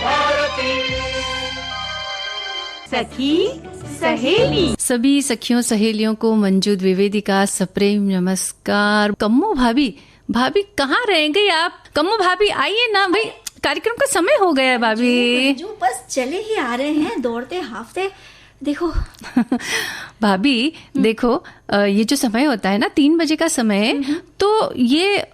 भारती। सखी सहेली। सभी सखियों सहेलियों को मंजू द्विवेदी का सप्रेम नमस्कार। कम्मो भाभी, भाभी कहाँ रह गई आप? कम्मो भाभी आइए ना भाई, कार्यक्रम का समय हो गया है भाभी। जो बस चले ही आ रहे हैं, दौड़ते हाफते। देखो भाभी देखो, ये जो समय होता है ना 3 बजे का समय, तो ये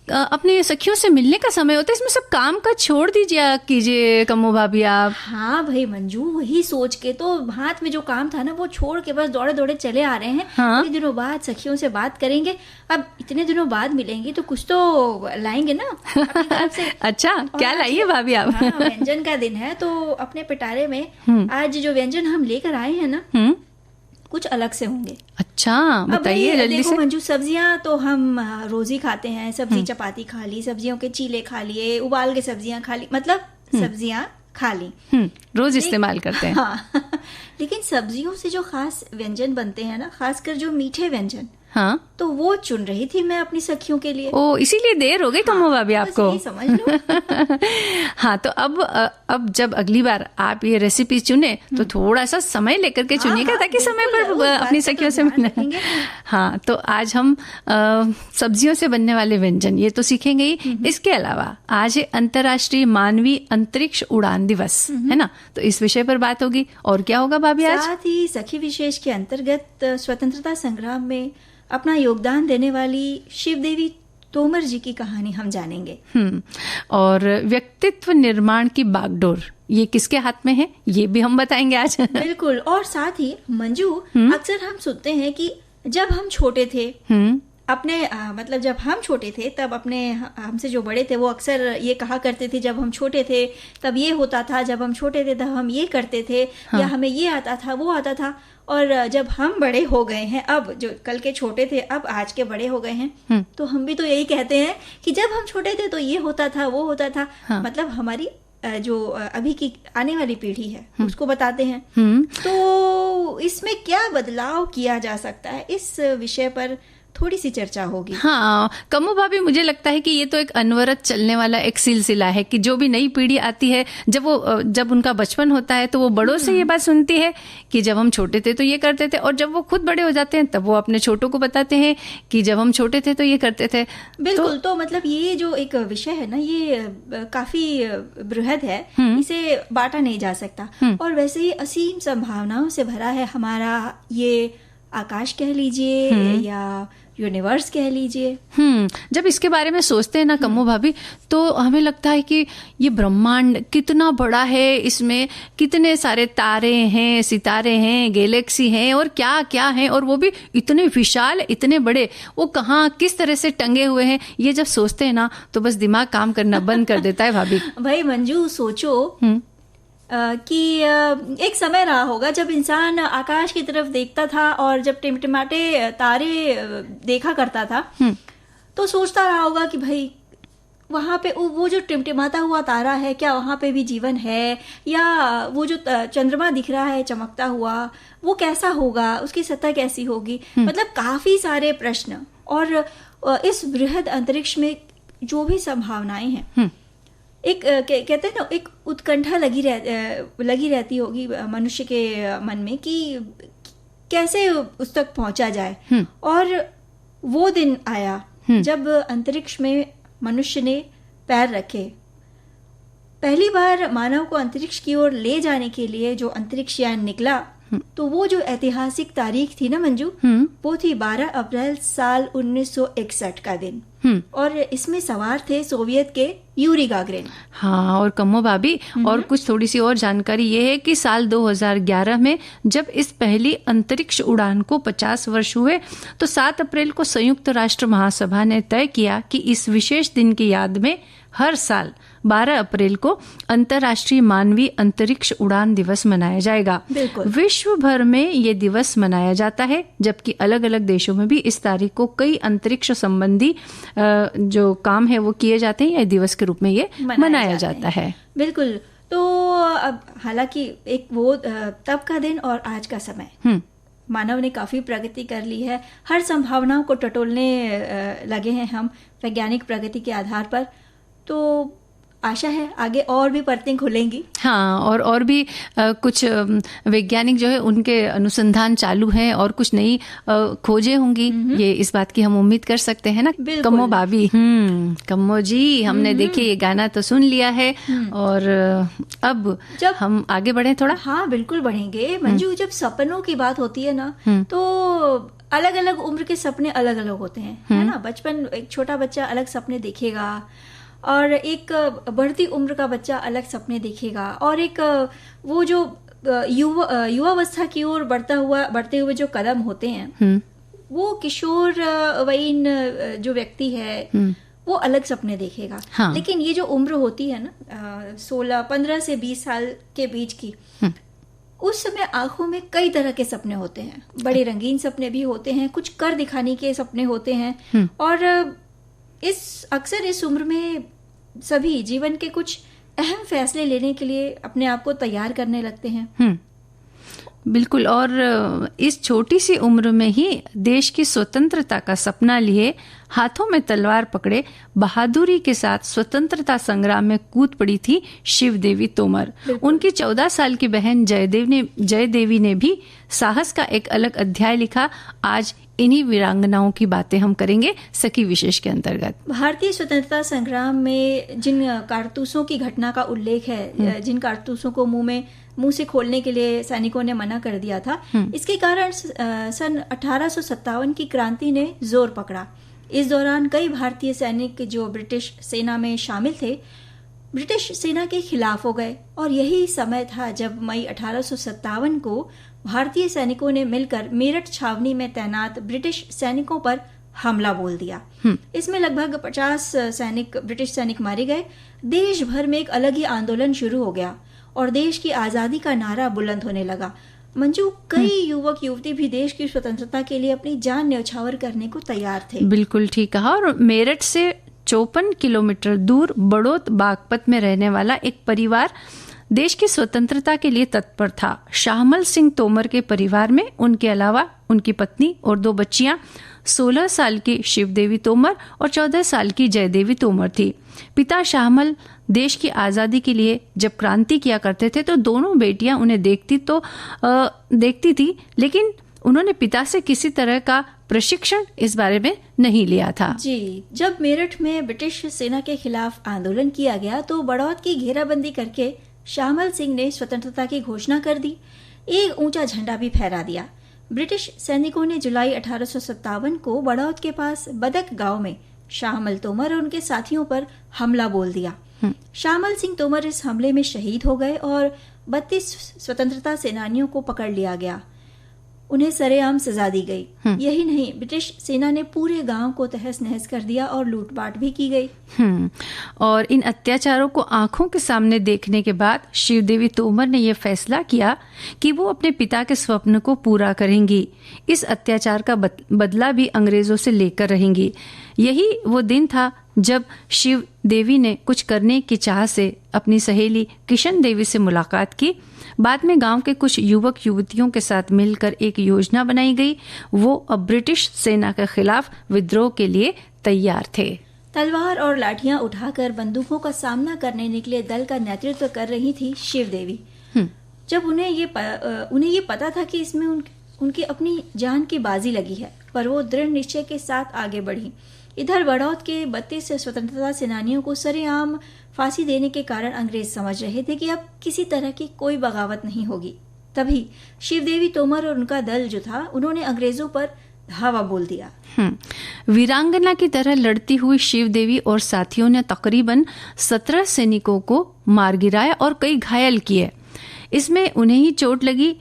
अपने सखियों से मिलने का समय होता है। इसमें सब काम का छोड़ दीजिए कीजिए कम्मो भाभी आप। हाँ भाई मंजू, वही सोच के तो हाथ में जो काम था ना वो छोड़ के बस दौड़े दौड़े चले आ रहे हैं। हाँ? इतने दिनों बाद सखियों से बात करेंगे, अब इतने दिनों बाद मिलेंगे तो कुछ तो लाएंगे ना अपनी तरफ से। अच्छा, क्या लाइए भाभी आप? हाँ, व्यंजन का दिन है तो अपने पिटारे में आज जो व्यंजन हम लेकर आए हैं ना कुछ अलग से होंगे। अच्छा, बताइए जल्दी से। मंजू, सब्जियां तो हम रोज ही खाते हैं। सब्जी चपाती खा ली, सब्जियों के चीले खा लिए, उबाल के सब्जियां खा ली, मतलब सब्जियां खा ली, रोज इस्तेमाल करते हैं। हाँ लेकिन सब्जियों से जो खास व्यंजन बनते हैं ना, खासकर जो मीठे व्यंजन, हाँ, तो वो चुन रही थी मैं अपनी सखियों के लिए। ओ, इसीलिए देर हो गई कम्मो भाभी आपको। यही समझ लो। हाँ, तो अब जब अगली बार आप ये रेसिपी चुने तो थोड़ा सा समय लेकर के चुनिएगा, ताकि समय पर अपनी सखियों से मिलना। हाँ, तो आज हम सब्जियों से बनने वाले व्यंजन ये तो सीखेंगे ही। इसके अलावा आज है अंतर्राष्ट्रीय मानवीय अंतरिक्ष उड़ान दिवस, है ना? तो इस विषय पर बात होगी। और क्या होगा भाभी आज? साथ ही सखी विशेष के अंतर्गत स्वतंत्रता संग्राम में अपना योगदान देने वाली शिवदेवी तोमर जी की कहानी हम जानेंगे। और व्यक्तित्व निर्माण की बागडोर ये किसके हाथ में है ये भी हम बताएंगे आज। बिल्कुल। और साथ ही मंजू, अक्सर हम सुनते हैं कि जब हम छोटे थे, अपने मतलब जब हम छोटे थे तब अपने हमसे जो बड़े थे वो अक्सर ये कहा करते थे, जब हम छोटे थे तब ये होता था, जब हम छोटे थे तब हम ये करते थे, या हमें ये आता था वो आता था। और जब हम बड़े हो गए हैं, अब जो कल के छोटे थे अब आज के बड़े हो गए हैं, तो हम भी तो यही कहते हैं कि जब हम छोटे थे तो ये होता था वो होता था। मतलब हमारी जो अभी की आने वाली पीढ़ी है उसको बताते हैं। तो इसमें क्या बदलाव किया जा सकता है, इस विषय पर थोड़ी सी चर्चा होगी। हाँ कम्मो भाभी, मुझे लगता है कि ये तो एक अनवरत चलने वाला एक सिलसिला है कि जो भी नई पीढ़ी आती है, जब उनका बचपन होता है तो वो बड़ों से ये बात सुनती है कि जब हम छोटे थे तो ये करते थे, और जब वो खुद बड़े हो जाते हैं तब वो अपने छोटों को बताते हैं कि जब हम छोटे थे तो ये करते थे। बिल्कुल। तो मतलब ये जो एक विषय है ना, ये काफी बृहद है, इसे बांटा नहीं जा सकता। और वैसे ही असीम संभावनाओं से भरा है हमारा ये आकाश कह लीजिए या यूनिवर्स कह लीजिए। जब इसके बारे में सोचते हैं ना कम्मो भाभी, तो हमें लगता है कि ये ब्रह्मांड कितना बड़ा है, इसमें कितने सारे तारे हैं, सितारे हैं, गैलेक्सी हैं और क्या क्या है, और वो भी इतने विशाल, इतने बड़े, वो कहाँ किस तरह से टंगे हुए हैं। ये जब सोचते हैं ना तो बस दिमाग काम करना बंद कर देता है भाभी। भाई मंजू, सोचो कि एक समय रहा होगा जब इंसान आकाश की तरफ देखता था और जब टिमटिमाटे तारे देखा करता था तो सोचता रहा होगा कि भाई वहां पे वो जो टिमटिमाता हुआ तारा है, क्या वहां पे भी जीवन है, या वो जो चंद्रमा दिख रहा है चमकता हुआ, वो कैसा होगा, उसकी सतह कैसी होगी। मतलब काफी सारे प्रश्न, और इस बृहद अंतरिक्ष में जो भी संभावनाएं हैं, एक कहते हैं ना, एक उत्कंठा लगी रहती होगी मनुष्य के मन में कि कैसे उस तक पहुंचा जाए। और वो दिन आया जब अंतरिक्ष में मनुष्य ने पैर रखे। पहली बार मानव को अंतरिक्ष की ओर ले जाने के लिए जो अंतरिक्ष यान निकला, तो वो जो ऐतिहासिक तारीख थी ना मंजू, वो थी 12 अप्रैल साल 1961 का दिन। और इसमें सवार थे सोवियत के यूरी गागरिन। हाँ, और कम्मो भाभी, और कुछ थोड़ी सी और जानकारी ये है कि साल 2011 में जब इस पहली अंतरिक्ष उड़ान को 50 वर्ष हुए, तो 7 अप्रैल को संयुक्त राष्ट्र महासभा ने तय किया कि इस विशेष दिन की याद में हर साल 12 अप्रैल को अंतर्राष्ट्रीय मानवीय अंतरिक्ष उड़ान दिवस मनाया जाएगा। विश्व भर में ये दिवस मनाया जाता है, जबकि अलग अलग देशों में भी इस तारीख को कई अंतरिक्ष संबंधी जो काम है वो किए जाते हैं, या दिवस के रूप में ये मनाया जाता है। बिल्कुल। तो अब हालांकि एक वो तब का दिन और आज का समय, मानव ने काफी प्रगति कर ली है, हर संभावनाओं को टटोलने लगे हैं हम वैज्ञानिक प्रगति के आधार पर। तो आशा है आगे और भी परतें खुलेंगी। हाँ, और भी कुछ वैज्ञानिक जो है उनके अनुसंधान चालू हैं और कुछ नई खोजें होंगी, ये इस बात की हम उम्मीद कर सकते हैं ना कम्मो भाभी। कम्मो जी, हमने देखिए ये गाना तो सुन लिया है और अब जब हम आगे बढ़े थोड़ा। हाँ बिल्कुल बढ़ेंगे मंजू। जब सपनों की बात होती है ना तो अलग अलग उम्र के सपने अलग अलग होते हैं, है ना। बचपन एक छोटा बच्चा अलग सपने देखेगा और एक बढ़ती उम्र का बच्चा अलग सपने देखेगा, और एक वो जो युवावस्था की ओर बढ़ते हुए जो कदम होते हैं वो किशोर वयीन जो व्यक्ति है वो अलग सपने देखेगा। हाँ। लेकिन ये जो उम्र होती है ना 15 से 20 साल के बीच की, उस समय आंखों में कई तरह के सपने होते हैं। बड़े रंगीन सपने भी होते हैं, कुछ कर दिखाने के सपने होते हैं, और अक्सर इस उम्र में सभी जीवन के कुछ अहम फैसले लेने के लिए अपने आप को तैयार करने लगते हैं। बिल्कुल, और इस छोटी सी उम्र में ही देश की स्वतंत्रता का सपना लिए हाथों में तलवार पकड़े बहादुरी के साथ स्वतंत्रता संग्राम में कूद पड़ी थी शिवदेवी तोमर। उनकी 14 साल की बहन जयदेवी ने भी साहस का एक अलग अध्याय लिखा। आज इन्हीं वीरांगनाओं की बातें हम करेंगे सखी विशेष के अंतर्गत। भारतीय स्वतंत्रता संग्राम में जिन कारतूसों की घटना का उल्लेख है, जिन कारतूसों को मुंह से खोलने के लिए सैनिकों ने मना कर दिया था, इसके कारण सन 1857 की क्रांति ने जोर पकड़ा। इस दौरान कई भारतीय सैनिक जो ब्रिटिश सेना में शामिल थे ब्रिटिश सेना के खिलाफ हो गए, और यही समय था जब मई 1857 को भारतीय सैनिकों ने मिलकर मेरठ छावनी में तैनात ब्रिटिश सैनिकों पर हमला बोल दिया। इसमें लगभग 50 ब्रिटिश सैनिक मारे गए। देश भर में एक अलग ही आंदोलन शुरू हो गया और देश की आजादी का नारा बुलंद होने लगा। मंजू, कई युवक युवती भी देश की स्वतंत्रता के लिए अपनी जान न्यौछावर करने को तैयार थे। बिल्कुल ठीक कहा। और मेरठ से 54 किलोमीटर दूर बड़ौत बागपत में रहने वाला एक परिवार देश की स्वतंत्रता के लिए तत्पर था। शाहमल सिंह तोमर के परिवार में उनके अलावा उनकी पत्नी और 2 बच्चियां 16 साल की शिवदेवी तोमर और 14 साल की जयदेवी तोमर थी। पिता शाहमल देश की आज़ादी के लिए जब क्रांति किया करते थे तो दोनों बेटियां उन्हें देखती थी, लेकिन उन्होंने पिता से किसी तरह का प्रशिक्षण इस बारे में नहीं लिया था। जी, जब मेरठ में ब्रिटिश सेना के खिलाफ आंदोलन किया गया तो बड़ौत की घेराबंदी करके शाहमल सिंह ने स्वतंत्रता की घोषणा कर दी। एक ऊंचा झंडा भी फहरा दिया। ब्रिटिश सैनिकों ने जुलाई 1857 को बड़ौत के पास बदक गांव में शाहमल तोमर और उनके साथियों पर हमला बोल दिया। शाहमल सिंह तोमर इस हमले में शहीद हो गए और 32 स्वतंत्रता सेनानियों को पकड़ लिया गया। उन्हें सरेआम सजा दी गई। यही नहीं, ब्रिटिश सेना ने पूरे गांव को तहस नहस कर दिया और लूटपाट भी की गई। और इन अत्याचारों को आंखों के सामने देखने के बाद शिवदेवी तोमर ने यह फैसला किया कि वो अपने पिता के स्वप्न को पूरा करेंगी। इस अत्याचार का बदला भी अंग्रेजों से लेकर रहेंगी। यही वो दिन था जब शिव देवी ने कुछ करने की चाह से अपनी सहेली किशन देवी से मुलाकात की। बाद में गांव के कुछ युवक युवतियों के साथ मिलकर एक योजना बनाई गई। वो अब ब्रिटिश सेना के खिलाफ विद्रोह के लिए तैयार थे। तलवार और लाठियां उठाकर बंदूकों का सामना करने निकले दल का नेतृत्व कर रही थी शिव देवी। जब उन्हें ये पता था कि इसमें उनकी अपनी जान की बाजी लगी है, पर वो दृढ़ निश्चय के साथ आगे बढ़ी। इधर बड़ौत के 32 स्वतंत्रता सेनानियों को सरेआम फांसी देने के कारण अंग्रेज समझ रहे थे कि अब किसी तरह की कोई बगावत नहीं होगी। तभी शिवदेवी तोमर और उनका दल जो था उन्होंने अंग्रेजों पर धावा बोल दिया। वीरांगना की तरह लड़ती हुई शिवदेवी और साथियों ने तकरीबन 17 सैनिकों को मार गिराया और कई घायल किए। इसमें उन्हें ही चोट लगी,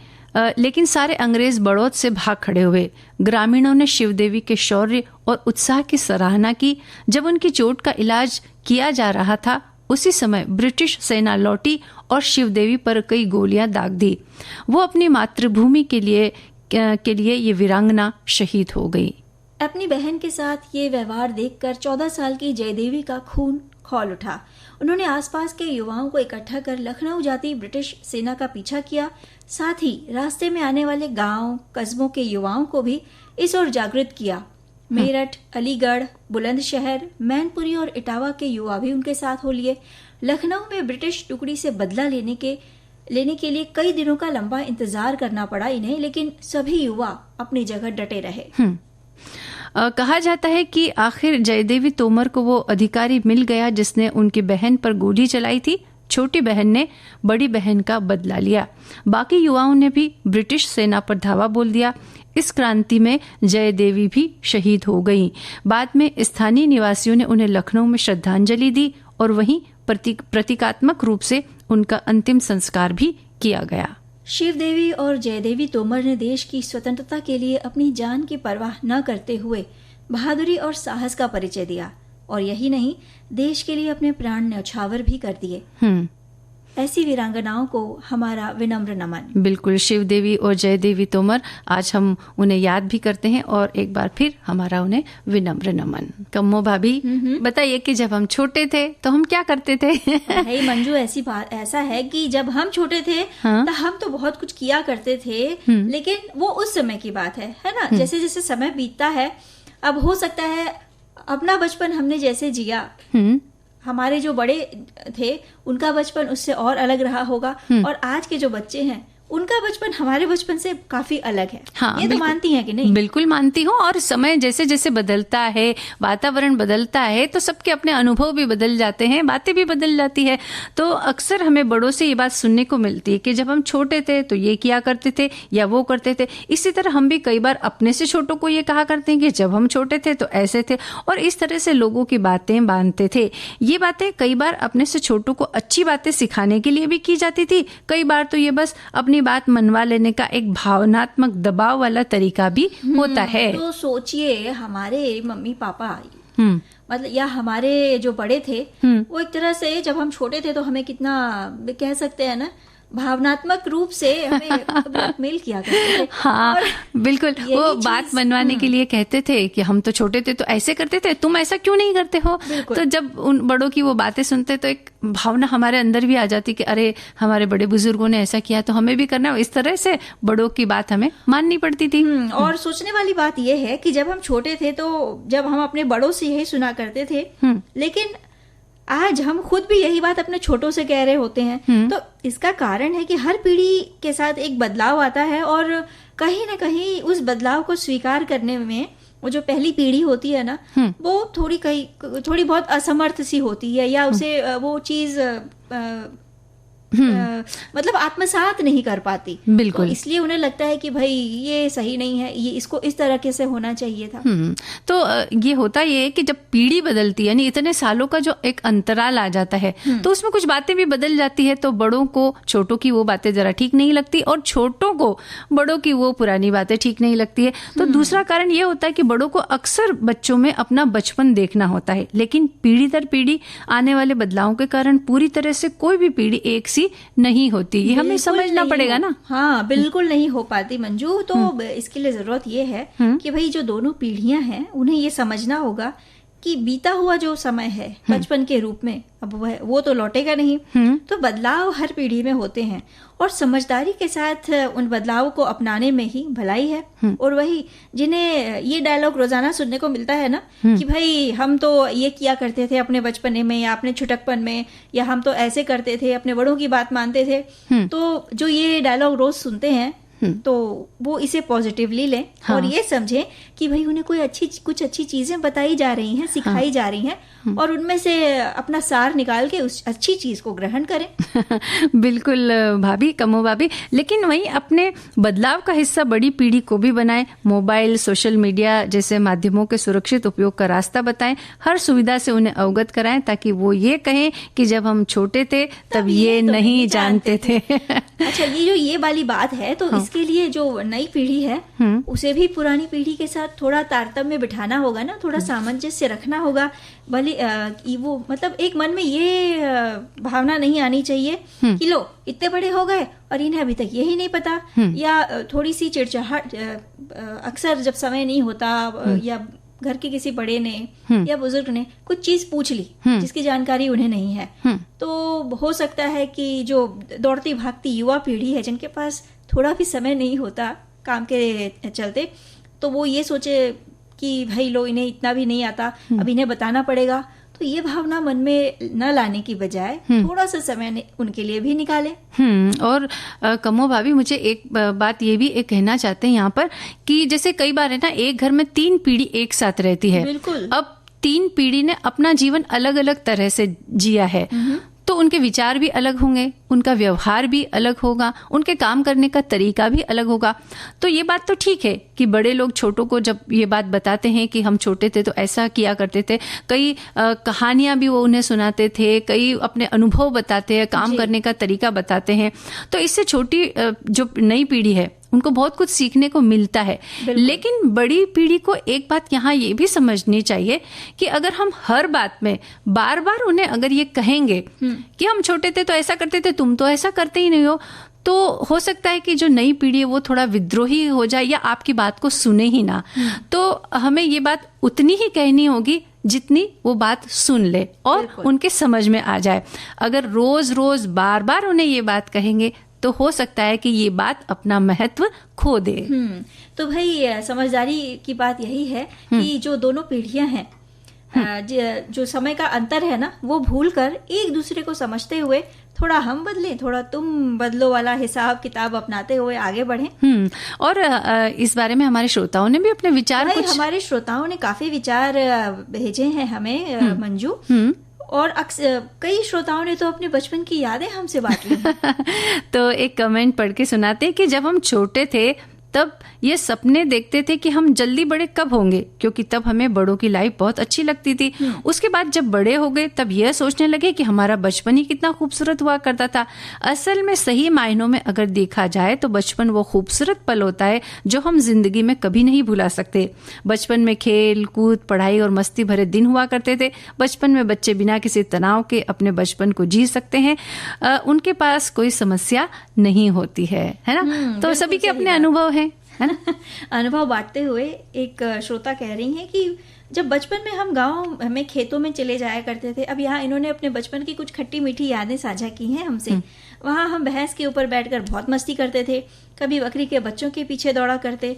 लेकिन सारे अंग्रेज बड़ौत से भाग खड़े हुए। ग्रामीणों ने शिवदेवी के शौर्य और उत्साह की सराहना की। जब उनकी चोट का इलाज किया जा रहा था उसी समय ब्रिटिश सेना लौटी और शिवदेवी पर कई गोलियां दाग दी। वो अपनी मातृभूमि के लिए ये वीरांगना शहीद हो गई। अपनी बहन के साथ ये व्यवहार देखकर 14 साल की जयदेवी का खून खौल उठा। उन्होंने आसपास के युवाओं को इकट्ठा कर लखनऊ जाती ब्रिटिश सेना का पीछा किया। साथ ही रास्ते में आने वाले गांव कस्बों के युवाओं को भी इस ओर जागृत किया। मेरठ, अलीगढ़, बुलंदशहर, मैनपुरी और इटावा के युवा भी उनके साथ हो लिए। लखनऊ में ब्रिटिश टुकड़ी से बदला लेने के लिए कई दिनों का लंबा इंतजार करना पड़ा इन्हें, लेकिन सभी युवा अपनी जगह डटे रहे। कहा जाता है कि आखिर जयदेवी तोमर को वो अधिकारी मिल गया जिसने उनकी बहन पर गोली चलाई थी। छोटी बहन ने बड़ी बहन का बदला लिया। बाकी युवाओं ने भी ब्रिटिश सेना पर धावा बोल दिया। इस क्रांति में जयदेवी भी शहीद हो गईं। बाद में स्थानीय निवासियों ने उन्हें लखनऊ में श्रद्धांजलि दी और वहीं प्रतीकात्मक रूप से उनका अंतिम संस्कार भी किया गया। शिवदेवी और जयदेवी तोमर ने देश की स्वतंत्रता के लिए अपनी जान की परवाह न करते हुए बहादुरी और साहस का परिचय दिया, और यही नहीं, देश के लिए अपने प्राण न्यौछावर भी कर दिए। ऐसी वीरांगनाओं को हमारा विनम्र नमन। बिल्कुल, शिवदेवी और जयदेवी तोमर, आज हम उन्हें याद भी करते हैं और एक बार फिर हमारा उन्हें विनम्र नमन। कम्मो भाभी, बताइए कि जब हम छोटे थे तो हम क्या करते थे? हे मंजू, ऐसा है कि जब हम छोटे थे तो हम तो बहुत कुछ किया करते थे, लेकिन वो उस समय की बात है ना। जैसे जैसे समय बीतता है, अब हो सकता है अपना बचपन हमने जैसे जिया, हमारे जो बड़े थे उनका बचपन उससे और अलग रहा होगा, और आज के जो बच्चे हैं उनका बचपन हमारे बचपन से काफी अलग है। हाँ, ये तो मानती हैं कि नहीं? बिल्कुल मानती हूँ। और समय जैसे जैसे बदलता है, वातावरण बदलता है, तो सबके अपने अनुभव भी बदल जाते हैं, बातें भी बदल जाती है। तो अक्सर हमें बड़ों से ये बात सुनने को मिलती है कि जब हम छोटे थे तो ये किया करते थे या वो करते थे। इसी तरह हम भी कई बार अपने से छोटों को ये कहा करते हैं कि जब हम छोटे थे तो ऐसे थे, और इस तरह से लोगों की बातें बांधते थे। ये बातें कई बार अपने से छोटों को अच्छी बातें सिखाने के लिए भी की जाती थी, कई बार तो ये बस अपनी बात मनवा लेने का एक भावनात्मक दबाव वाला तरीका भी होता है। तो सोचिए, हमारे मम्मी पापा मतलब या हमारे जो बड़े थे वो एक तरह से जब हम छोटे थे तो हमें कितना कह सकते हैं ना, भावनात्मक रूप से हमें ब्लैकमेल किया करते थे। हाँ, बिल्कुल, वो बात मनवाने के लिए कहते थे कि हम तो छोटे थे तो ऐसे करते थे, तुम ऐसा क्यों नहीं करते हो। तो जब उन बड़ों की वो बातें सुनते तो एक भावना हमारे अंदर भी आ जाती कि अरे हमारे बड़े बुजुर्गों ने ऐसा किया तो हमें भी करना है। इस तरह से बड़ों की बात हमें माननी पड़ती थी। और सोचने वाली बात यह है कि जब हम छोटे थे तो जब हम अपने बड़ों से यही सुना करते थे, लेकिन आज हम खुद भी यही बात अपने छोटों से कह रहे होते हैं। तो इसका कारण है कि हर पीढ़ी के साथ एक बदलाव आता है, और कहीं ना कहीं उस बदलाव को स्वीकार करने में वो जो पहली पीढ़ी होती है ना, वो थोड़ी बहुत असमर्थ सी होती है, या उसे वो चीज मतलब आत्मसात नहीं कर पाती। बिल्कुल, तो इसलिए उन्हें लगता है कि भाई ये सही नहीं है, ये इसको इस तरह से होना चाहिए था। तो ये होता ये है कि जब पीढ़ी बदलती है, यानी इतने सालों का जो एक अंतराल आ जाता है, तो उसमें कुछ बातें भी बदल जाती है। तो बड़ों को छोटों की वो बातें जरा ठीक नहीं लगती, और छोटों को बड़ों की वो पुरानी बातें ठीक नहीं लगती है। तो दूसरा कारण ये होता है कि बड़ों को अक्सर बच्चों में अपना बचपन देखना होता है, लेकिन पीढ़ी दर पीढ़ी आने वाले बदलावों के कारण पूरी तरह से कोई भी पीढ़ी एक सी नहीं होती। ये हमें समझना पड़ेगा ना। हाँ, बिल्कुल नहीं हो पाती मंजू। तो इसके लिए जरूरत ये है कि भाई जो दोनों पीढ़ियां हैं उन्हें ये समझना होगा कि बीता हुआ जो समय है बचपन के रूप में, अब वो तो लौटेगा नहीं। तो बदलाव हर पीढ़ी में होते हैं, और समझदारी के साथ उन बदलाव को अपनाने में ही भलाई है। और वही जिन्हें ये डायलॉग रोजाना सुनने को मिलता है ना कि भाई हम तो ये किया करते थे अपने बचपने में या अपने छुटकपन में, या हम तो ऐसे करते थे, अपने बड़ों की बात मानते थे, तो जो ये डायलॉग रोज सुनते हैं तो वो इसे पॉजिटिवली लें। और ये समझें कि भाई उन्हें कुछ अच्छी चीजें बताई जा रही हैं, सिखाई जा रही हैं, और उनमें से अपना सार निकाल के उस अच्छी चीज को ग्रहण करें। बिल्कुल भाभी, कमो भाभी, लेकिन वहीं अपने बदलाव का हिस्सा बड़ी पीढ़ी को भी बनाएं। मोबाइल, सोशल मीडिया जैसे माध्यमों के सुरक्षित उपयोग का रास्ता बताएं, हर सुविधा से उन्हें अवगत कराएं, ताकि वो ये कहें कि जब हम छोटे थे तब ये तो नहीं जानते थे। अच्छा, ये वाली बात है, तो इसके लिए जो नई पीढ़ी है उसे भी पुरानी पीढ़ी के साथ थोड़ा तारतम्य बिठाना होगा ना, थोड़ा सामंजस्य रखना होगा। भले वो मतलब एक मन में ये भावना नहीं आनी चाहिए कि लो इतने बड़े हो गए और इन्हें अभी तक यही नहीं पता, या थोड़ी सी चिड़चिड़ाहट। अक्सर जब समय नहीं होता या घर के किसी बड़े ने या बुजुर्ग ने कुछ चीज पूछ ली जिसकी जानकारी उन्हें नहीं है, तो हो सकता है कि जो दौड़ती भागती युवा पीढ़ी है जिनके पास थोड़ा भी समय नहीं होता काम के चलते, तो वो ये सोचे कि भाई लो इन्हें इतना भी नहीं आता, अब इन्हें बताना पड़ेगा। तो ये भावना मन में न लाने की बजाय थोड़ा सा समय उनके लिए भी निकाले। और कमो भाभी, मुझे एक बात ये भी एक कहना चाहते हैं यहाँ पर कि जैसे कई बार है ना, एक घर में 3 पीढ़ी एक साथ रहती है। बिल्कुल। अब 3 पीढ़ी ने अपना जीवन अलग अलग तरह से जिया है, तो उनके विचार भी अलग होंगे, उनका व्यवहार भी अलग होगा, उनके काम करने का तरीका भी अलग होगा। तो ये बात तो ठीक है कि बड़े लोग छोटों को जब ये बात बताते हैं कि हम छोटे थे तो ऐसा किया करते थे, कई कहानियां भी वो उन्हें सुनाते थे, कई अपने अनुभव बताते हैं, काम करने का तरीका बताते हैं, तो इससे छोटी जो नई पीढ़ी है उनको बहुत कुछ सीखने को मिलता है। लेकिन बड़ी पीढ़ी को एक बात यहाँ ये भी समझनी चाहिए कि अगर हम हर बात में बार बार उन्हें अगर ये कहेंगे कि हम छोटे थे तो ऐसा करते थे, तुम तो ऐसा करते ही नहीं हो, तो हो सकता है कि जो नई पीढ़ी है वो थोड़ा विद्रोही हो जाए या आपकी बात को सुने ही ना। तो हमें ये बात उतनी ही कहनी होगी जितनी वो बात सुन ले और उनके समझ में आ जाए। अगर रोज रोज बार बार उन्हें ये बात कहेंगे तो हो सकता है कि ये बात अपना महत्व खो दे। तो भाई समझदारी की बात यही है कि जो दोनों पीढ़ियां हैं, जो समय का अंतर है ना, वो भूलकर एक दूसरे को समझते हुए थोड़ा हम बदले थोड़ा तुम बदलो वाला हिसाब किताब अपनाते हुए आगे बढ़ें। और इस बारे में हमारे श्रोताओं ने भी अपने विचार हमारे श्रोताओं ने काफी विचार भेजे हैं हमें मंजू, और कई श्रोताओं ने तो अपने बचपन की यादें हमसे बांट ली। तो एक कमेंट पढ़ के सुनाते कि जब हम छोटे थे तब ये सपने देखते थे कि हम जल्दी बड़े कब होंगे, क्योंकि तब हमें बड़ों की लाइफ बहुत अच्छी लगती थी। उसके बाद जब बड़े हो गए तब यह सोचने लगे कि हमारा बचपन ही कितना खूबसूरत हुआ करता था। असल में सही मायनों में अगर देखा जाए तो बचपन वो खूबसूरत पल होता है जो हम जिंदगी में कभी नहीं भुला सकते। बचपन में खेल कूद, पढ़ाई और मस्ती भरे दिन हुआ करते थे। बचपन में बच्चे बिना किसी तनाव के अपने बचपन को जी सकते हैं, उनके पास कोई समस्या नहीं होती है ना। तो सभी के अपने अनुभव है ना। अनुभव बांटते हुए एक श्रोता कह रही हैं कि जब बचपन में हम गांव में खेतों में चले जाया करते थे, अब यहाँ इन्होंने अपने बचपन की कुछ खट्टी मीठी यादें साझा की हैं हमसे। वहाँ हम भैंस के ऊपर बैठकर बहुत मस्ती करते थे, कभी बकरी के बच्चों के पीछे दौड़ा करते,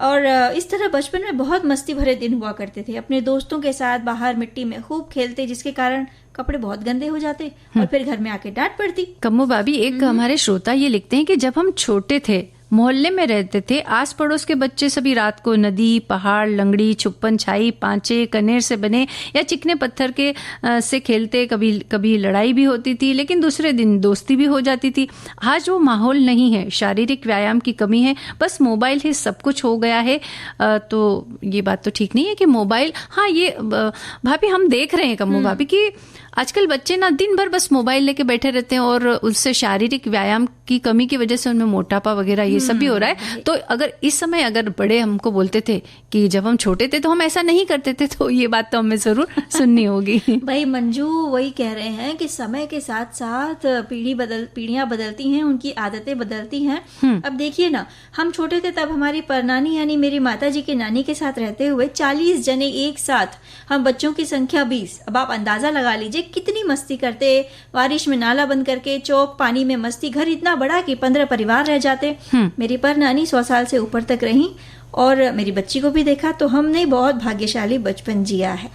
और इस तरह बचपन में बहुत मस्ती भरे दिन हुआ करते थे। अपने दोस्तों के साथ बाहर मिट्टी में खूब खेलते, जिसके कारण कपड़े बहुत गंदे हो जाते और फिर घर में आके डांट पड़ती। कम्मो भाभी, एक हमारे श्रोता ये लिखते हैं कि जब हम छोटे थे, मोहल्ले में रहते थे, आस पड़ोस के बच्चे सभी रात को नदी, पहाड़, लंगड़ी, छुप्पन छाई, पांचे, कनेर से बने या चिकने पत्थर के से खेलते। कभी कभी लड़ाई भी होती थी, लेकिन दूसरे दिन दोस्ती भी हो जाती थी। आज वो माहौल नहीं है, शारीरिक व्यायाम की कमी है, बस मोबाइल ही सब कुछ हो गया है। तो ये बात तो ठीक नहीं है कि मोबाइल, हाँ ये भाभी हम देख रहे हैं कम्मो भाभी कि आजकल बच्चे ना दिन भर बस मोबाइल लेके बैठे रहते हैं और उससे शारीरिक व्यायाम की कमी की वजह से उनमें मोटापा वगैरह ये सब भी हो रहा है। तो अगर इस समय अगर बड़े हमको बोलते थे कि जब हम छोटे थे तो हम ऐसा नहीं करते थे, तो ये बात तो हमें जरूर सुननी होगी। भाई मंजू वही कह रहे हैं कि समय के साथ साथ पीढ़ियां बदलती हैं, उनकी आदतें बदलती हैं। अब देखिए ना, हम छोटे थे तब हमारी परनानी यानी मेरी माता जी की नानी के साथ रहते हुए 40 जने एक साथ, हम बच्चों की संख्या 20। अब आप अंदाजा लगा लीजिए कितनी मस्ती करते। बारिश में नाला बंद करके चौक पानी में मस्ती, घर इतना बड़ा कि 15 परिवार रह जाते। मेरी परनानी 100 साल से ऊपर तक रही और मेरी बच्ची को भी देखा, तो हमने बहुत भाग्यशाली बचपन जिया है।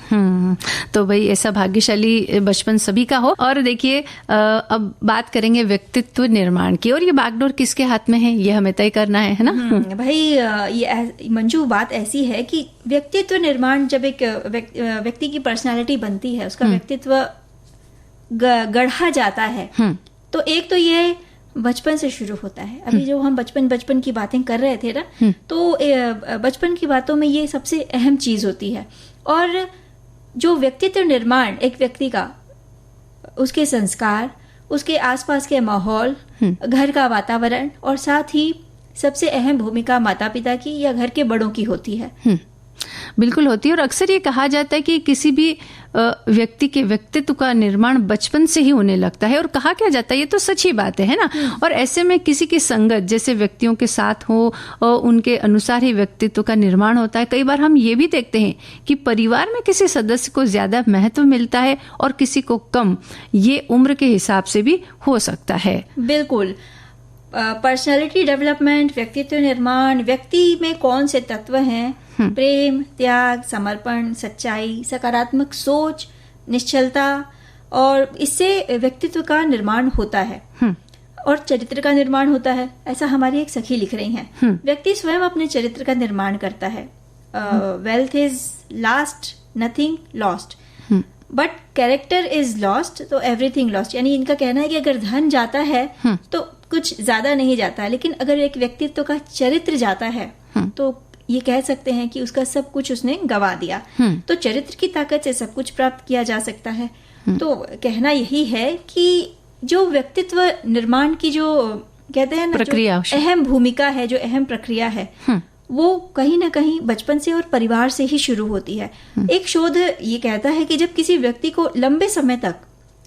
तो भाई ऐसा भाग्यशाली बचपन सभी का हो। और देखिए अब बात करेंगे व्यक्तित्व निर्माण की, और ये बागडोर किसके हाथ में है ये हमें तय करना है ना। भाई ये मंजू बात ऐसी है कि व्यक्तित्व निर्माण, जब एक व्यक्ति की पर्सनालिटी बनती है, उसका व्यक्तित्व गढ़ा जाता है, तो एक तो ये बचपन से शुरू होता है। अभी जो हम बचपन की बातें कर रहे थे ना, तो बचपन की बातों में ये सबसे अहम चीज होती है। और जो व्यक्तित्व निर्माण एक व्यक्ति का, उसके संस्कार, उसके आसपास के माहौल, घर का वातावरण, और साथ ही सबसे अहम भूमिका माता पिता की या घर के बड़ों की होती है। बिल्कुल होती है। और अक्सर ये कहा जाता है कि किसी भी व्यक्ति के व्यक्तित्व का निर्माण बचपन से ही होने लगता है, और कहा क्या जाता है, ये तो सच्ची बात है ना। और ऐसे में किसी की संगत जैसे व्यक्तियों के साथ हो और उनके अनुसार ही व्यक्तित्व का निर्माण होता है। कई बार हम ये भी देखते हैं कि परिवार में किसी सदस्य को ज्यादा महत्व मिलता है और किसी को कम। ये उम्र के हिसाब से भी हो सकता है। बिल्कुल। पर्सनालिटी डेवलपमेंट, व्यक्तित्व निर्माण, व्यक्ति में कौन से तत्व हैं, प्रेम, त्याग, समर्पण, सच्चाई, सकारात्मक सोच, निश्चलता, और इससे व्यक्तित्व का निर्माण होता है और चरित्र का निर्माण होता है। ऐसा हमारी एक सखी लिख रही हैं। व्यक्ति स्वयं अपने चरित्र का निर्माण करता है। Wealth is last, nothing lost, but character is lost तो एवरीथिंग लॉस्ट। यानी इनका कहना है कि अगर धन जाता है तो कुछ ज्यादा नहीं जाता, लेकिन अगर एक व्यक्तित्व का चरित्र जाता है तो ये कह सकते हैं कि उसका सब कुछ उसने गवा दिया। तो चरित्र की ताकत से सब कुछ प्राप्त किया जा सकता है। तो कहना यही है कि जो व्यक्तित्व निर्माण की जो कहते हैं ना प्रक्रिया, अहम भूमिका है, जो अहम प्रक्रिया है, वो कहीं ना कहीं बचपन से और परिवार से ही शुरू होती है। एक शोध ये कहता है कि जब किसी व्यक्ति को लंबे समय तक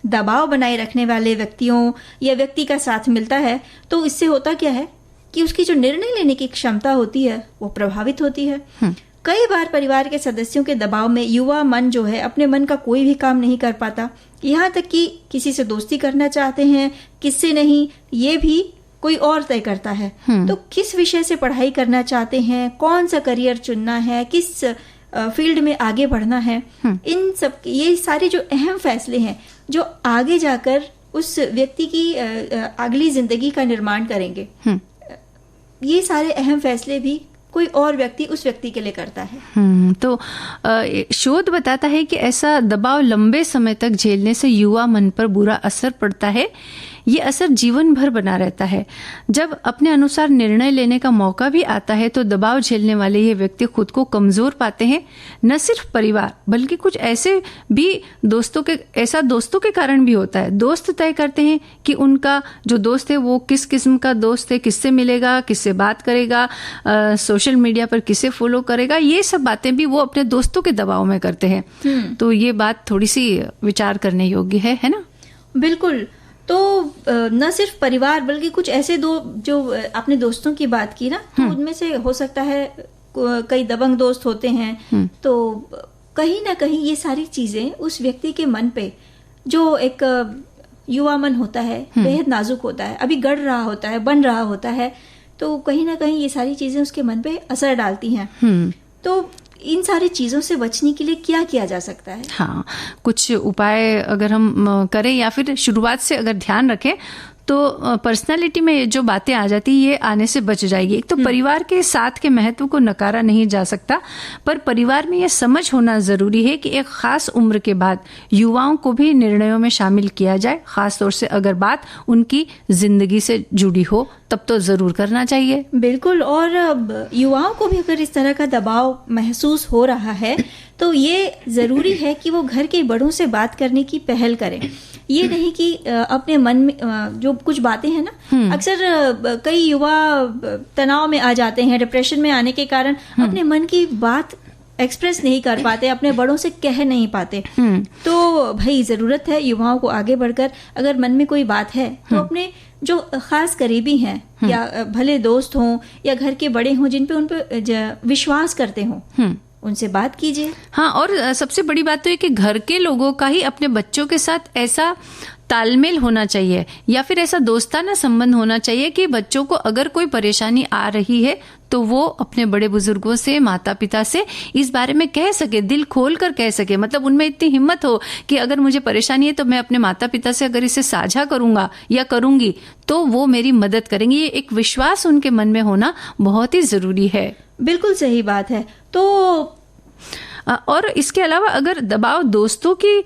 दबाव बनाए रखने वाले व्यक्तियों या व्यक्ति का साथ मिलता है तो इससे होता क्या है कि उसकी जो निर्णय लेने की क्षमता होती है वो प्रभावित होती है। कई बार परिवार के सदस्यों के दबाव में युवा मन जो है अपने मन का कोई भी काम नहीं कर पाता, यहाँ तक कि किसी से दोस्ती करना चाहते हैं, किससे नहीं, ये भी कोई और तय करता है। तो किस विषय से पढ़ाई करना चाहते हैं, कौन सा करियर चुनना है, किस फील्ड में आगे बढ़ना है, इन सब ये सारे जो अहम फैसले हैं जो आगे जाकर उस व्यक्ति की अगली जिंदगी का निर्माण करेंगे, ये सारे अहम फैसले भी कोई और व्यक्ति उस व्यक्ति के लिए करता है। तो शोध बताता है कि ऐसा दबाव लंबे समय तक झेलने से युवा मन पर बुरा असर पड़ता है। ये असर जीवन भर बना रहता है। जब अपने अनुसार निर्णय लेने का मौका भी आता है तो दबाव झेलने वाले ये व्यक्ति खुद को कमजोर पाते हैं। न सिर्फ परिवार बल्कि कुछ ऐसे भी दोस्तों के कारण भी होता है। दोस्त तय करते हैं कि उनका जो दोस्त है वो किस किस्म का दोस्त है, किससे मिलेगा, किससे बात करेगा, सोशल मीडिया पर किसे फॉलो करेगा, ये सब बातें भी वो अपने दोस्तों के दबाव में करते हैं। तो ये बात थोड़ी सी विचार करने योग्य है ना? बिल्कुल। तो न सिर्फ परिवार बल्कि कुछ ऐसे दो जो अपने दोस्तों की बात की ना, तो उनमें से हो सकता है कई दबंग दोस्त होते हैं। तो कहीं ना कहीं ये सारी चीजें उस व्यक्ति के मन पे, जो एक युवा मन होता है, बेहद नाजुक होता है, अभी गढ़ रहा होता है, बन रहा होता है, तो कहीं ना कहीं ये सारी चीजें उसके मन पे असर डालती हैं। तो इन सारी चीजों से बचने के लिए क्या किया जा सकता है? हाँ, कुछ उपाय अगर हम करें या फिर शुरुआत से अगर ध्यान रखें तो पर्सनालिटी में जो बातें आ जाती ये आने से बच जाएगी। एक तो परिवार के साथ के महत्व को नकारा नहीं जा सकता, पर परिवार में यह समझ होना जरूरी है कि एक खास उम्र के बाद युवाओं को भी निर्णयों में शामिल किया जाए, खास तौर से अगर बात उनकी जिंदगी से जुड़ी हो तब तो जरूर करना चाहिए। बिल्कुल। और युवाओं को भी अगर इस तरह का दबाव महसूस हो रहा है तो ये जरूरी है कि वो घर के बड़ों से बात करने की पहल करें। ये नहीं कि अपने मन में जो कुछ बातें हैं ना, अक्सर कई युवा तनाव में आ जाते हैं, डिप्रेशन में आने के कारण अपने मन की बात एक्सप्रेस नहीं कर पाते, अपने बड़ों से कह नहीं पाते। तो भाई जरूरत है युवाओं को आगे बढ़कर अगर मन में कोई बात है तो अपने जो खास करीबी हैं या भले दोस्त हों या घर के बड़े हों जिन पे उन पे विश्वास करते हों, उनसे बात कीजिए। हाँ, और सबसे बड़ी बात तो ये कि घर के लोगों का ही अपने बच्चों के साथ ऐसा तालमेल होना चाहिए या फिर ऐसा दोस्ताना संबंध होना चाहिए कि बच्चों को अगर कोई परेशानी आ रही है तो वो अपने बड़े बुजुर्गों से, माता पिता से इस बारे में कह सके, दिल खोल कर कह सके। मतलब उनमें इतनी हिम्मत हो कि अगर मुझे परेशानी है तो मैं अपने माता पिता से अगर इसे साझा करूंगा या करूंगी तो वो मेरी मदद करेंगे। ये एक विश्वास उनके मन में होना बहुत ही जरूरी है। बिल्कुल सही बात है। तो और इसके अलावा अगर दबाव दोस्तों की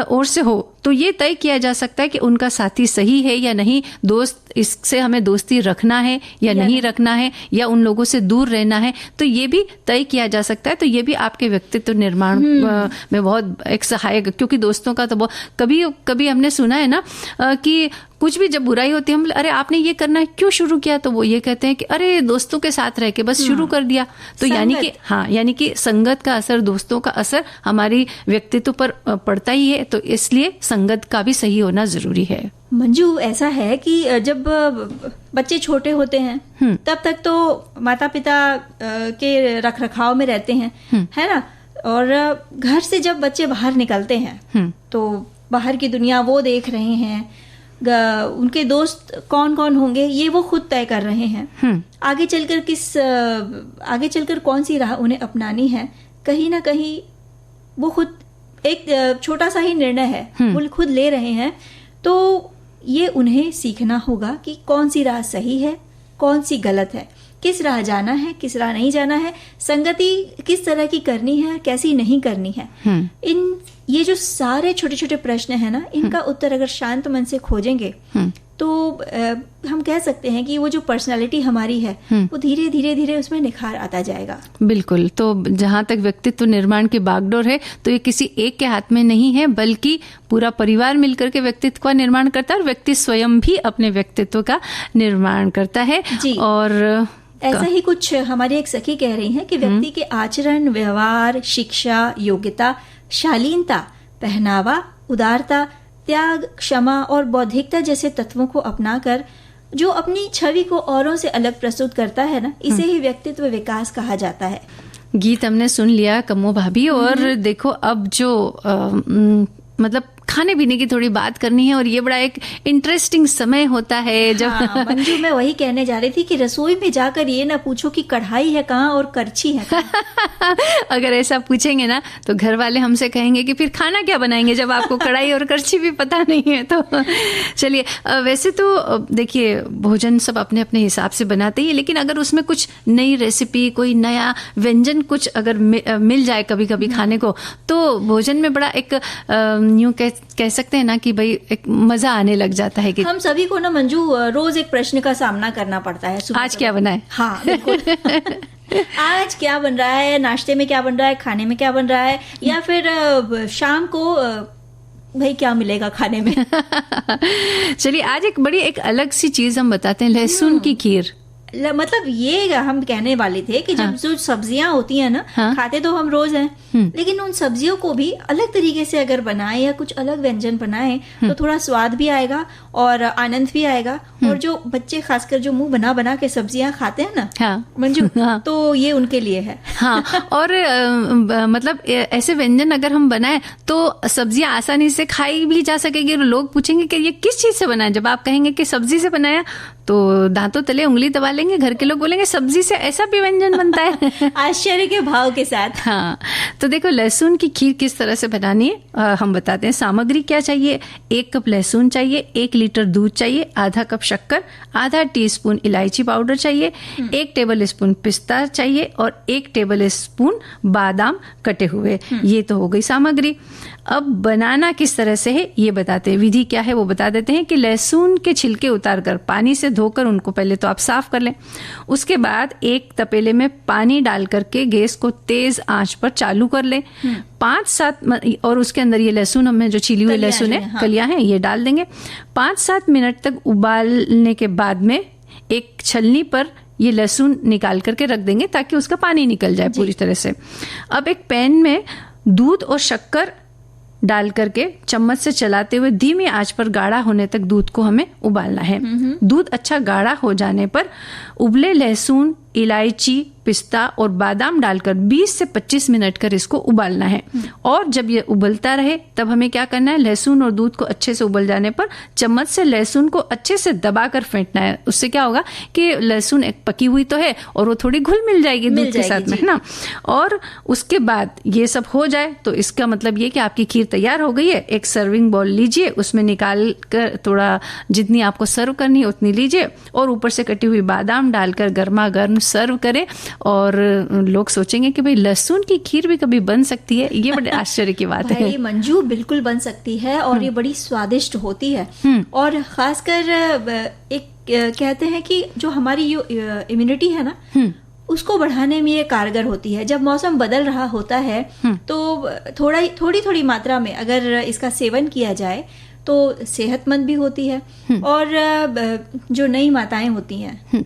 ओर से हो तो ये तय किया जा सकता है कि उनका साथी सही है या नहीं, दोस्त इससे हमें दोस्ती रखना है या नहीं रखना है, या उन लोगों से दूर रहना है, तो ये भी तय किया जा सकता है। तो ये भी आपके व्यक्तित्व निर्माण में बहुत एक सहायक, क्योंकि दोस्तों का तो बहुत कभी कभी हमने सुना है ना कि कुछ भी जब बुराई होती है हम अरे आपने ये करना है क्यों शुरू किया, तो वो ये कहते हैं कि अरे दोस्तों के साथ रह के बस शुरू कर दिया। तो यानी कि संगत का असर, दोस्तों का असर हमारी व्यक्तित्व पर पड़ता ही है, तो इसलिए संगत का भी सही होना जरूरी है। मंजू, ऐसा है कि जब बच्चे छोटे होते हैं तब तक तो माता पिता के रखरखाव में रहते हैं, है ना, और घर से जब बच्चे बाहर निकलते हैं तो बाहर की दुनिया वो देख रहे हैं, उनके दोस्त कौन कौन होंगे ये वो खुद तय कर रहे हैं। आगे चलकर कौन सी राह उन्हें अपनानी है, कहीं ना कहीं वो खुद एक छोटा सा ही निर्णय है, वो खुद ले रहे हैं, तो ये उन्हें सीखना होगा कि कौन सी राह सही है, कौन सी गलत है, किस राह जाना है, किस राह नहीं जाना है, संगति किस तरह की करनी है, कैसी नहीं करनी है। ये जो सारे छोटे छोटे प्रश्न है ना, इनका उत्तर अगर शांत मन से खोजेंगे तो हम कह सकते हैं कि वो जो पर्सनालिटी हमारी है वो धीरे धीरे धीरे उसमें निखार आता जाएगा। बिल्कुल। तो जहाँ तक व्यक्तित्व निर्माण की बागडोर है, तो ये किसी एक के हाथ में नहीं है, बल्कि पूरा परिवार मिलकर के व्यक्तित्व का निर्माण करता है और व्यक्ति स्वयं भी अपने व्यक्तित्व का निर्माण करता है जी। और ऐसा ही कुछ हमारी एक सखी कह रही हैं कि व्यक्ति के आचरण, व्यवहार, शिक्षा, योग्यता, शालीनता, पहनावा, उदारता, त्याग, क्षमा और बौद्धिकता जैसे तत्वों को अपनाकर जो अपनी छवि को औरों से अलग प्रस्तुत करता है ना, इसे ही व्यक्तित्व विकास कहा जाता है। गीत हमने सुन लिया कम्मो भाभी, और देखो अब जो मतलब खाने पीने की थोड़ी बात करनी है, और ये बड़ा एक इंटरेस्टिंग समय होता है जब मंजू मैं वही कहने जा रही थी कि रसोई में जाकर ये ना पूछो कि कढ़ाई है कहाँ और करछी है कहाँ। अगर ऐसा पूछेंगे ना तो घर वाले हमसे कहेंगे कि फिर खाना क्या बनाएंगे जब आपको कढ़ाई और करछी भी पता नहीं है। तो चलिए, वैसे तो देखिए भोजन सब अपने अपने हिसाब से बनाते हैं, लेकिन अगर उसमें कुछ नई रेसिपी, कोई नया व्यंजन कुछ अगर मिल जाए कभी कभी खाने को, तो भोजन में बड़ा एक यूं कह सकते हैं ना कि भाई एक मजा आने लग जाता है। कि हम सभी को ना मंजू रोज एक प्रश्न का सामना करना पड़ता है, आज क्या बनाए। हाँ बिल्कुल। आज क्या बन रहा है, नाश्ते में क्या बन रहा है, खाने में क्या बन रहा है, या फिर शाम को भाई क्या मिलेगा खाने में। चलिए, आज एक बड़ी एक अलग सी चीज हम बताते हैं, लहसुन की खीर। मतलब ये हम कहने वाले थे कि जब जो सब्जियां होती हैं ना, खाते तो हम रोज हैं, लेकिन उन सब्जियों को भी अलग तरीके से अगर बनाए या कुछ अलग व्यंजन बनाए तो थोड़ा स्वाद भी आएगा और आनंद भी आएगा। और जो बच्चे खासकर जो मुंह बना बना के सब्जियां खाते हैं ना मंजू, तो ये उनके लिए है। हाँ, और मतलब ऐसे व्यंजन अगर हम बनाए तो सब्जियां आसानी से खाई भी जा सकेगी। लोग पूछेंगे कि ये किस चीज से बनाए, जब आप कहेंगे कि सब्जी से बनाया तो दांतों तले उंगली दबा लेंगे, घर के लोग बोलेंगे सब्जी से ऐसा भी व्यंजन बनता है। आश्चर्य के भाव के साथ। हाँ, तो देखो लहसुन की खीर किस तरह से बनानी है, हम बताते हैं। सामग्री क्या चाहिए, 1 कप लहसुन चाहिए, 1 लीटर दूध चाहिए, आधा कप शक्कर, आधा टीस्पून इलायची पाउडर चाहिए, 1 टेबल स्पून पिस्ता चाहिए और 1 टेबल स्पून बादाम कटे हुए। ये तो हो गई सामग्री। अब बनाना किस तरह से है ये बताते हैं, विधि क्या है वो बता देते हैं। कि लहसुन के छिलके उतारकर पानी से धोकर उनको पहले तो आप साफ कर लें। उसके बाद एक तपेले में पानी डाल करके गैस को तेज आंच पर चालू कर लें। 5-7 और उसके अंदर ये लहसुन हमें जो छिली हुई लहसुन है, कलियां हैं, ये डाल देंगे। 5-7 मिनट तक उबालने के बाद में एक छलनी पर ये लहसुन निकाल करके रख देंगे ताकि उसका पानी निकल जाए पूरी तरह से। अब एक पैन में दूध और शक्कर डाल करके चम्मच से चलाते हुए धीमी आंच पर गाढ़ा होने तक दूध को हमें उबालना है। दूध अच्छा गाढ़ा हो जाने पर उबले लहसुन, इलायची, पिस्ता और बादाम डालकर 20 से 25 मिनट कर इसको उबालना है। और जब ये उबलता रहे तब हमें क्या करना है, लहसुन और दूध को अच्छे से उबल जाने पर चम्मच से लहसुन को अच्छे से दबाकर फेंटना है। उससे क्या होगा कि लहसुन एक पकी हुई तो है और वो थोड़ी घुल मिल जाएगी दूध के साथ में, है ना। और उसके बाद ये सब हो जाए तो इसका मतलब ये कि आपकी खीर तैयार हो गई है। एक सर्विंग बाउल लीजिए, उसमें निकाल कर थोड़ा जितनी आपको सर्व करनी है उतनी लीजिए और ऊपर से कटी हुई बादाम डालकर गर्मा गर्म सर्व करें। और लोग सोचेंगे कि भाई लहसुन की खीर भी कभी बन सकती है। ये बड़े आश्चर्य की बात है मंजू, बिल्कुल बन सकती है और ये बड़ी स्वादिष्ट होती है। और खासकर एक कहते हैं कि जो हमारी इम्यूनिटी है ना, उसको बढ़ाने में ये कारगर होती है। जब मौसम बदल रहा होता है तो थोड़ी मात्रा में अगर इसका सेवन किया जाए तो सेहतमंद भी होती है। और जो नई माताएं होती हैं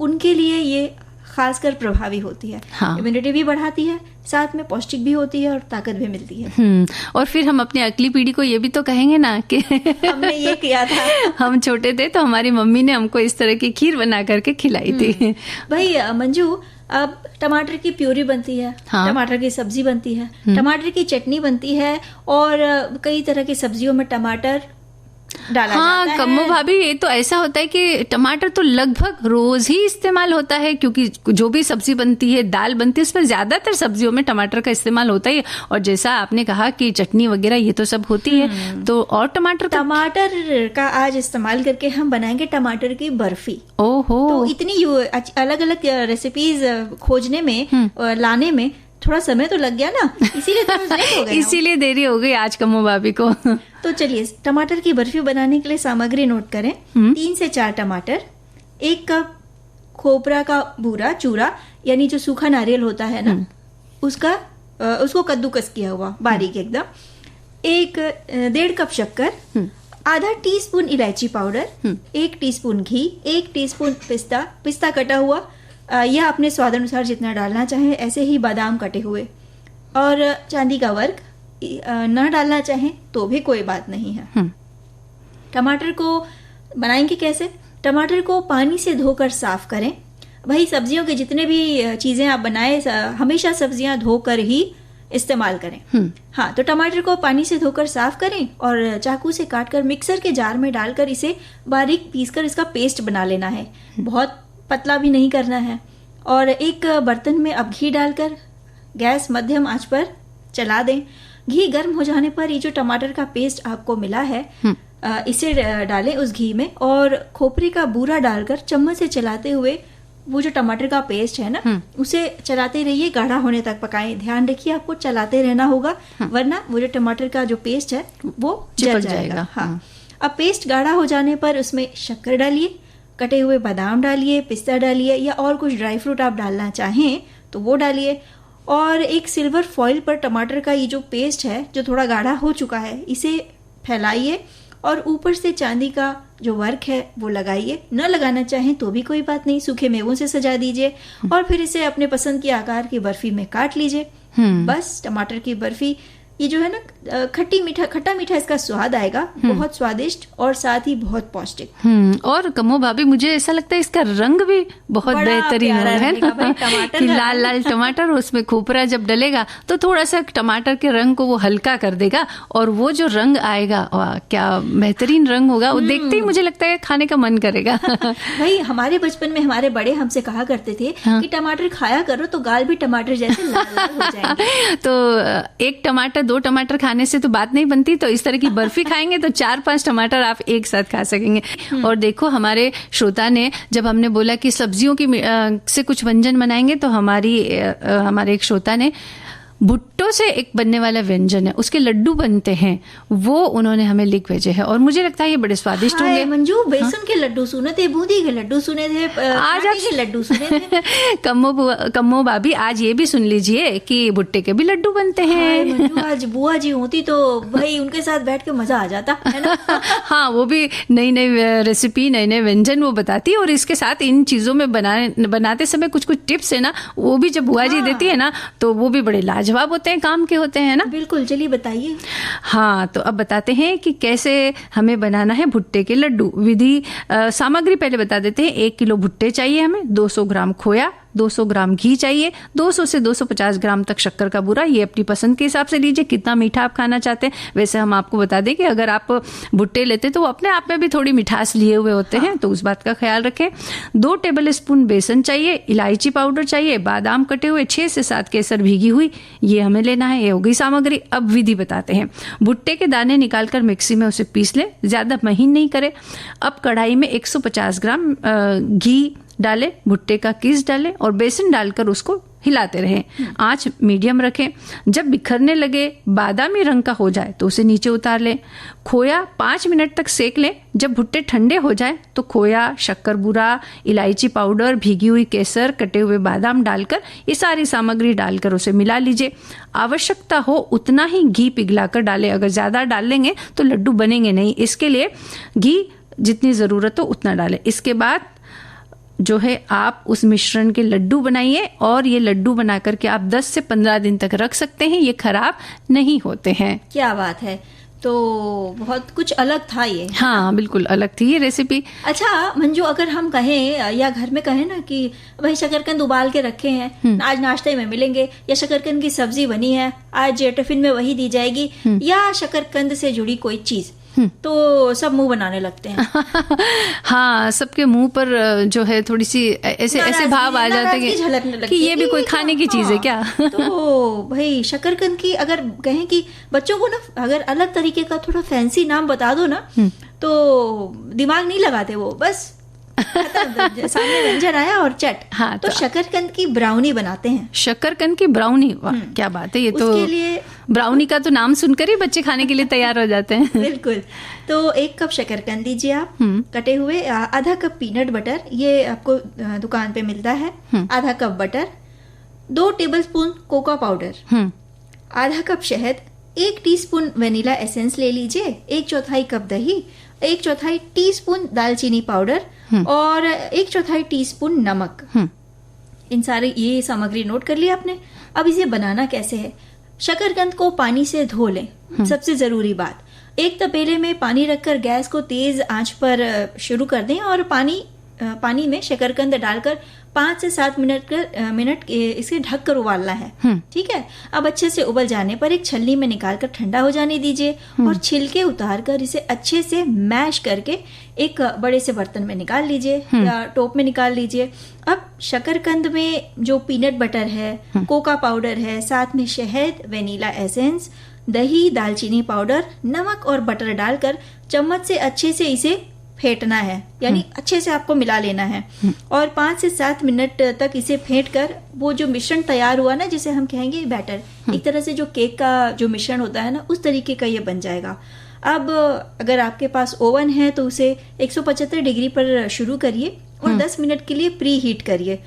उनके लिए ये खासकर प्रभावी होती है। इम्यूनिटी भी बढ़ाती है, साथ में पौष्टिक भी होती है और ताकत भी मिलती है। और फिर हम अपनी अगली पीढ़ी को ये भी तो कहेंगे ना कि हमने ये किया था। हम छोटे थे तो हमारी मम्मी ने हमको इस तरह की खीर बना करके खिलाई थी। भाई मंजू, अब टमाटर की प्यूरी बनती है, टमाटर की सब्जी बनती है, टमाटर की चटनी बनती है और कई तरह की सब्जियों में टमाटर डाला हाँ, जाता है। कम्मो भाभी, ये तो ऐसा होता है कि टमाटर तो लगभग रोज ही इस्तेमाल होता है, क्योंकि जो भी सब्जी बनती है, दाल बनती है, उसमें ज्यादातर सब्जियों में टमाटर का इस्तेमाल होता ही है। और जैसा आपने कहा कि चटनी वगैरह ये तो सब होती है, तो और टमाटर का आज इस्तेमाल करके हम बनाएंगे टमाटर की बर्फी। ओहो, तो इतनी अलग अलग रेसिपीज खोजने में लाने में थोड़ा समय तो लग गया ना, इसीलिए तो लेट हो गए। इसीलिए देरी हो गई आज कम्मो भाभी को। तो चलिए, टमाटर की बर्फी बनाने के लिए सामग्री नोट करें। 3 से 4 टमाटर, 1 कप खोपरा का भूरा चूरा, यानी जो सूखा नारियल होता है ना, उसको कद्दूकस किया हुआ बारीक एकदम, 1.5 कप शक्कर, आधा टीस्पून इलायची पाउडर, 1 टीस्पून घी, 1 टीस्पून पिस्ता कटा हुआ, यह अपने स्वाद अनुसार जितना डालना चाहे, ऐसे ही बादाम कटे हुए, और चांदी का वर्क न डालना चाहें तो भी कोई बात नहीं है। टमाटर को बनाएंगे कैसे? टमाटर को पानी से धोकर साफ करें। भाई, सब्जियों के जितने भी चीजें आप बनाए, हमेशा सब्जियां धोकर ही इस्तेमाल करें। हाँ, तो टमाटर को पानी से धोकर साफ करें और चाकू से काटकर मिक्सर के जार में डालकर इसे बारीक पीसकर इसका पेस्ट बना लेना है। बहुत पतला भी नहीं करना है। और एक बर्तन में अब घी डालकर गैस मध्यम आंच पर चला दें। घी गर्म हो जाने पर ये जो टमाटर का पेस्ट आपको मिला है, इसे डालें उस घी में, और खोपरे का बूरा डालकर चम्मच से चलाते हुए वो जो टमाटर का पेस्ट है ना, उसे चलाते रहिए, गाढ़ा होने तक पकाएं। ध्यान रखिए, आपको चलाते रहना होगा, वरना वो जो टमाटर का जो पेस्ट है वो जल जाएगा। हाँ, अब पेस्ट गाढ़ा हो जाने पर उसमें शक्कर डालिए, कटे हुए बादाम डालिए, पिस्ता डालिए, या और कुछ ड्राई फ्रूट आप डालना चाहें तो वो डालिए, और एक सिल्वर फॉइल पर टमाटर का ये जो पेस्ट है, जो थोड़ा गाढ़ा हो चुका है, इसे फैलाइए और ऊपर से चांदी का जो वर्क है वो लगाइए। न लगाना चाहें तो भी कोई बात नहीं, सूखे मेवों से सजा दीजिए, और फिर इसे अपने पसंद के आकार की बर्फी में काट लीजिए। बस, टमाटर की बर्फी, ये जो है ना, खट्टा मीठा इसका स्वाद आएगा, बहुत स्वादिष्ट और साथ ही बहुत पौष्टिक। और कम्मो भाभी, मुझे ऐसा लगता है इसका रंग भी बहुत बेहतरीन है ना, कि लाल लाल टमाटर, उसमें खोपरा जब डलेगा तो थोड़ा सा टमाटर के रंग को वो हल्का कर देगा, और वो जो रंग आएगा, वाह क्या बेहतरीन रंग होगा, वो देखते ही मुझे लगता है खाने का मन करेगा। भाई, हमारे बचपन में हमारे बड़े हमसे कहा करते थे कि टमाटर खाया करो तो गाल भी टमाटर जैसे लाल लाल हो जाएंगे। तो एक टमाटर 2 टमाटर खाने से तो बात नहीं बनती, तो इस तरह की बर्फी खाएंगे तो 4-5 टमाटर आप एक साथ खा सकेंगे। और देखो, हमारे श्रोता ने, जब हमने बोला कि सब्जियों की से कुछ व्यंजन बनाएंगे, तो हमारे एक श्रोता ने भुट्टो से एक बनने वाला व्यंजन है, उसके लड्डू बनते हैं, वो उन्होंने हमें लिख भेजे हैं, और मुझे लगता है ये बड़े स्वादिष्ट होंगे। मंजू, बेसन के लड्डू सुने थे, बूंदी के लड्डू सुने थे, आज के लड्डू सुने थे। कम्मो भाभी, आज ये भी सुन लीजिए कि भुट्टे के भी लड्डू बनते हैं। मंजू, आज बुआ जी होती तो भाई उनके साथ बैठ के मजा आ जाता है ना। हाँ, वो भी नई नई रेसिपी, नए नए व्यंजन वो बताती है, और इसके साथ इन चीजों में बनाते समय कुछ टिप्स है ना, वो भी जब बुआ जी देती है ना, तो वो भी बड़े लाजवाब होते हैं, काम के होते हैं ना। बिल्कुल, चलिए बताइए। हाँ, तो अब बताते हैं कि कैसे हमें बनाना है भुट्टे के लड्डू। विधि, सामग्री पहले बता देते हैं। 1 किलो भुट्टे चाहिए हमें, 200 ग्राम खोया, 200 ग्राम घी चाहिए, 200 से 250 ग्राम तक शक्कर का बूरा, ये अपनी पसंद के हिसाब से लीजिए, कितना मीठा आप खाना चाहते हैं। वैसे हम आपको बता दें कि अगर आप भुट्टे लेते तो वो अपने आप में भी थोड़ी मिठास लिए हुए होते हैं, तो उस बात का ख्याल रखें। 2 टेबल स्पून बेसन चाहिए, इलायची पाउडर चाहिए, बादाम कटे हुए, 6 से 7 केसर भीगी हुई, ये हमें लेना है। ये हो गई सामग्री। अब विधि बताते हैं। भुट्टे के दाने निकालकर मिक्सी में उसे पीस लें, ज्यादा महीन नहीं करें। अब कढ़ाई में 150 ग्राम घी डालें, भुट्टे का किस डालें और बेसन डालकर उसको हिलाते रहें। आंच मीडियम रखें। जब बिखरने लगे, बादामी रंग का हो जाए तो उसे नीचे उतार लें। खोया 5 मिनट तक सेक लें। जब भुट्टे ठंडे हो जाए तो खोया, शक्कर बूरा, इलायची पाउडर, भीगी हुई केसर, कटे हुए बादाम डालकर ये सारी सामग्री डालकर उसे मिला लीजिए। आवश्यकता हो उतना ही घी पिघलाकर डालें। अगर ज़्यादा डाल लेंगे तो लड्डू बनेंगे नहीं, इसके लिए घी जितनी ज़रूरत हो उतना डालें। इसके बाद जो है आप उस मिश्रण के लड्डू बनाइए, और ये लड्डू बना करके आप 10 से 15 दिन तक रख सकते हैं, ये खराब नहीं होते हैं। क्या बात है, तो बहुत कुछ अलग था ये। हाँ, बिल्कुल अलग थी ये रेसिपी। अच्छा मंजू, अगर हम कहें या घर में कहें ना कि भाई शकरकंद उबाल के रखे हैं, आज नाश्ते में मिलेंगे, या शकरकंद की सब्जी बनी है, आज टिफिन में वही दी जाएगी, या शकरकंद से जुड़ी कोई चीज, तो सब मुंह बनाने लगते हैं। हाँ, सबके मुंह पर जो है थोड़ी सी ऐसे भाव आ जाते हैं कि ये भी कोई खाने की चीज है क्या। तो भाई शकरकंद की अगर कहें कि बच्चों को ना अगर अलग तरीके का थोड़ा फैंसी नाम बता दो ना तो दिमाग नहीं लगाते वो, बस सामने व्यंजन आया और चट। हाँ, तो शकरकंद की ब्राउनी बनाते हैं। शकरकंद की ब्राउनी, वाह क्या बात है। ये तो उसके लिए ब्राउनी का तो नाम सुनकर ही बच्चे खाने के लिए तैयार हो जाते हैं। बिल्कुल। तो 1 कप शकरकंद दीजिए आप, कटे हुए। आधा कप पीनट बटर, ये आपको दुकान पे मिलता है। आधा cup butter, 2 tablespoon cocoa powder, आधा कप शहद, 1 टीस्पून वेनिला एसेंस ले लीजिए, 1/4 कप दही, 1/4 टीस्पून दालचीनी पाउडर और 1/4 टीस्पून नमक। इन सारे ये सामग्री नोट कर लिया आपने। अब इसे बनाना कैसे है। शकरकंद को पानी से धो लें, सबसे जरूरी बात। एक तपेले में पानी रखकर गैस को तेज आंच पर शुरू कर दें और पानी में शकरकंद डालकर 5 से 7 मिनट इसे ढक कर उबालना है। ठीक है। अब अच्छे से उबल जाने पर एक छलनी में निकालकर ठंडा हो जाने दीजिए और छिलके उतारकर इसे अच्छे से मैश करके एक बड़े से बर्तन में निकाल लीजिए या टोप में निकाल लीजिए। अब शकरकंद में जो पीनट बटर है, कोका पाउडर है, साथ में शहद, वेनिला एसेंस, दही, दालचीनी पाउडर, नमक और बटर डालकर चम्मच से अच्छे से इसे फेंटना है, यानी अच्छे से आपको मिला लेना है और 5 से 7 मिनट तक इसे फेंट कर वो जो मिश्रण तैयार हुआ ना, जिसे हम कहेंगे बैटर, एक तरह से जो केक का जो मिश्रण होता है ना, उस तरीके का ये बन जाएगा। अब अगर आपके पास ओवन है तो उसे 175 डिग्री पर शुरू करिए और 10 मिनट के लिए प्री हीट करिए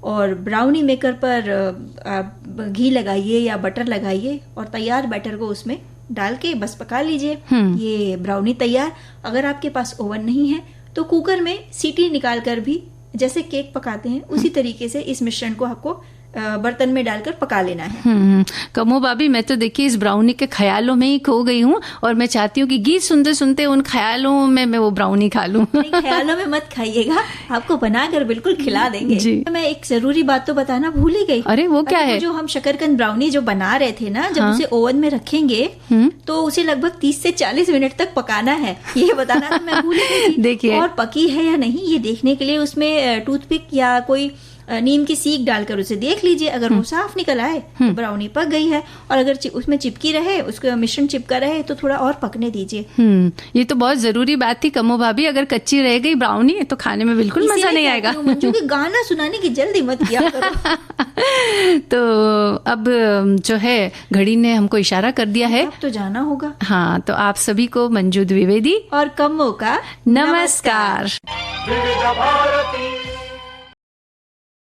और ब्राउनी मेकर पर घी लगाइए या बटर लगाइए और तैयार बैटर को उसमें डाल के बस पका लीजिए। ये ब्राउनी तैयार। अगर आपके पास ओवन नहीं है तो कुकर में सीटी निकाल कर भी जैसे केक पकाते हैं उसी तरीके से इस मिश्रण को आपको बर्तन में डालकर पका लेना है। कमो भाभी, मैं तो देखिए इस ब्राउनी के ख्यालों में ही खो गई हूँ और मैं चाहती हूँ कि गीत सुनते सुनते उन ख्यालों में मैं वो ब्राउनी खा लूँ। ख्यालों में मत खाइएगा, आपको बनाकर बिल्कुल खिला देंगे जी। मैं एक जरूरी बात तो बताना भूल ही गई। अरे वो क्या है? जो हम शकरकंद ब्राउनी जो बना रहे थे ना, जब उसे ओवन में रखेंगे तो उसे लगभग 30 से 40 मिनट तक पकाना है, ये बताना तो मैं भूल गई। देखिए, और पकी है या नहीं ये देखने के लिए उसमें टूथपिक या कोई नीम की सीख डालकर उसे देख लीजिए। अगर वो साफ निकल आए तो ब्राउनी पक गई है, और अगर उसमें चिपकी रहे, उसका मिश्रण चिपका रहे तो थोड़ा और पकने दीजिए। ये तो बहुत जरूरी बात थी कमो भाभी, अगर कच्ची रह गई ब्राउनी तो खाने में बिल्कुल मजा नहीं आएगा। मंजू के गाना सुनाने की जल्दी मत किया करो। तो अब जो है घड़ी ने हमको इशारा कर दिया है, अब तो जाना होगा। हाँ, तो आप सभी को मंजू द्विवेदी और कमो का नमस्कार।